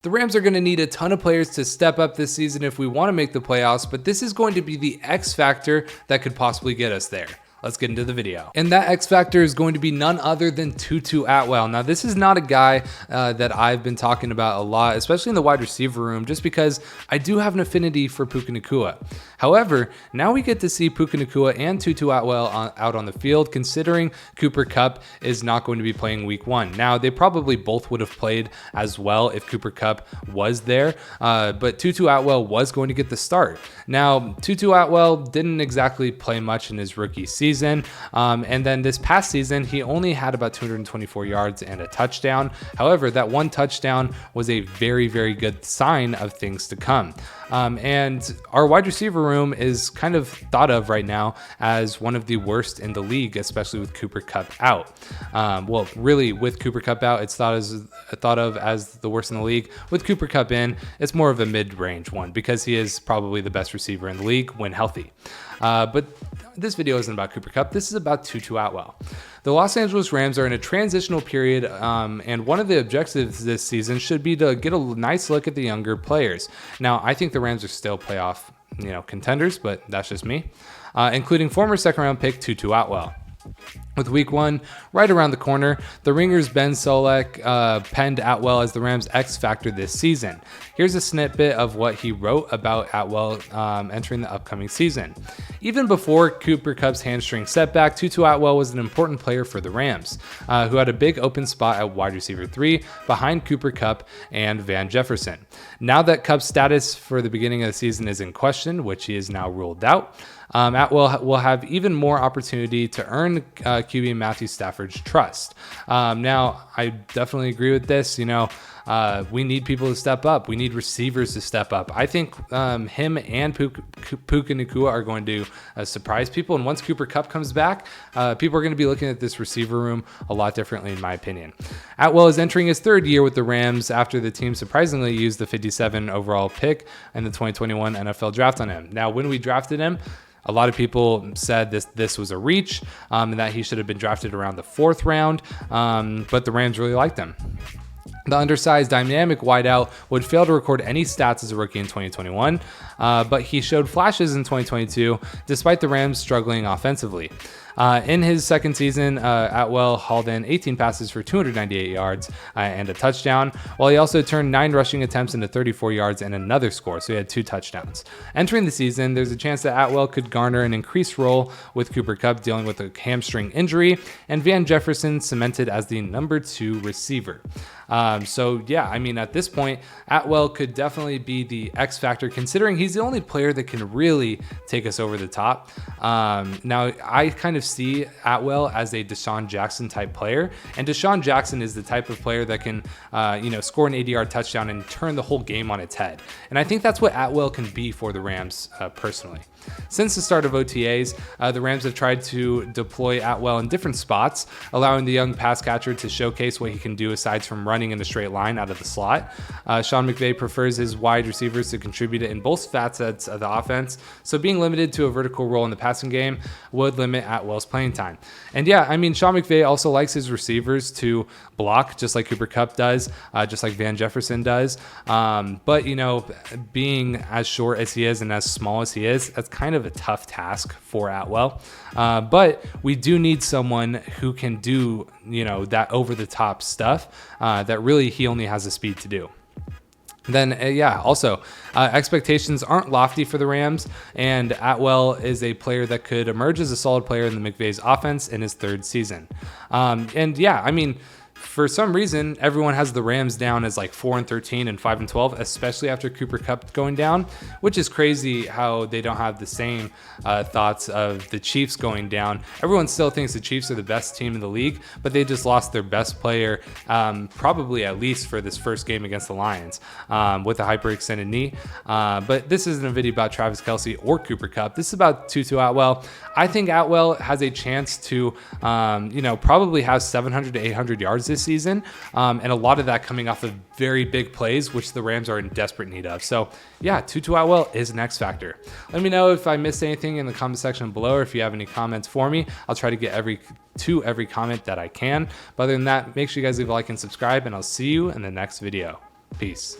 The Rams are going to need a ton of players to step up this season if we want to make the playoffs, but this is going to be the X factor that could possibly get us there. Let's get into the video. And that X factor is going to be none other than Tutu Atwell. Now, this is not a guy that I've been talking about a lot, especially in the wide receiver room, just because I do have an affinity for Puka Nacua. However, now we get to see Puka Nacua and Tutu Atwell out on the field, considering Cooper Kupp is not going to be playing week 1. Now, they probably both would have played as well if Cooper Kupp was there, but Tutu Atwell was going to get the start. Now, Tutu Atwell didn't exactly play much in his rookie season. And then this past season, he only had about 224 yards and a touchdown. However, that one touchdown was a very, very good sign of things to come. And our wide receiver room is kind of thought of right now as one of the worst in the league, especially with Cooper Kupp out. Well, really, with Cooper Kupp out, it's thought of as the worst in the league. With Cooper Kupp in, it's more of a mid-range one because he is probably the best receiver in the league when healthy. But this video isn't about Cooper Kupp. This is about Tutu Atwell. The Los Angeles Rams are in a transitional period, and one of the objectives this season should be to get a nice look at the younger players. Now, I think the Rams are still playoff, contenders, but that's just me, including former second-round pick Tutu Atwell. With week 1 right around the corner, the Ringer's Ben Solak penned Atwell as the Rams' X factor this season. Here's a snippet of what he wrote about Atwell entering the upcoming season. Even before Cooper Kupp's hamstring setback, Tutu Atwell was an important player for the Rams, who had a big open spot at wide receiver 3 behind Cooper Kupp and Van Jefferson. Now that Kupp's status for the beginning of the season is in question, which he is now ruled out, Atwell will have even more opportunity to earn QB Matthew Stafford's trust. Now, I definitely agree with this. We need people to step up. We need receivers to step up. I think him and Puka Nacua are going to surprise people. And once Cooper Kupp comes back, people are going to be looking at this receiver room a lot differently, in my opinion. Atwell is entering his 3rd year with the Rams after the team surprisingly used the 57 overall pick in the 2021 NFL draft on him. Now, when we drafted him, a lot of people said this was a reach and that he should have been drafted around the 4th round, but the Rams really liked him. The undersized dynamic wideout would fail to record any stats as a rookie in 2021, but he showed flashes in 2022 despite the Rams struggling offensively. In his second season, Atwell hauled in 18 passes for 298 yards and a touchdown, while he also turned 9 rushing attempts into 34 yards and another score, so he had 2 touchdowns. Entering the season, there's a chance that Atwell could garner an increased role with Cooper Kupp dealing with a hamstring injury, and Van Jefferson cemented as the number 2 receiver. So yeah, at this point, Atwell could definitely be the X factor, considering he's the only player that can really take us over the top. Now, I kind of see Atwell as a Deshaun Jackson type player, and Deshaun Jackson is the type of player that can, score an 80-yard touchdown and turn the whole game on its head. And I think that's what Atwell can be for the Rams personally. Since the start of OTAs, the Rams have tried to deploy Atwell in different spots, allowing the young pass catcher to showcase what he can do aside from running in a straight line out of the slot. Sean McVay prefers his wide receivers to contribute in both facets of the offense, so being limited to a vertical role in the passing game would limit Atwell's playing time. And yeah, Sean McVay also likes his receivers to block, just like Cooper Kupp does, just like Van Jefferson does. But, being as short as he is and as small as he is, that's kind of a tough task for Atwell. But we do need someone who can do, that over-the-top stuff that really he only has the speed to do. Then, also, expectations aren't lofty for the Rams, and Atwell is a player that could emerge as a solid player in the McVay's offense in his 3rd season. For some reason, everyone has the Rams down as like 4-13 and 5-12, especially after Cooper Kupp going down, which is crazy how they don't have the same thoughts of the Chiefs going down. Everyone still thinks the Chiefs are the best team in the league, but they just lost their best player, probably at least for this first game against the Lions, with a hyperextended knee. But this isn't a video about Travis Kelce or Cooper Kupp. This is about Tutu Atwell. I think Atwell has a chance to, probably have 700 to 800 yards this season, and a lot of that coming off of very big plays, which the Rams are in desperate need of. So yeah, Tutu Atwell is an X factor. Let me know if I missed anything in the comment section below, or if you have any comments for me. I'll try to get to every comment that I can. But other than that, make sure you guys leave a like and subscribe, and I'll see you in the next video. Peace.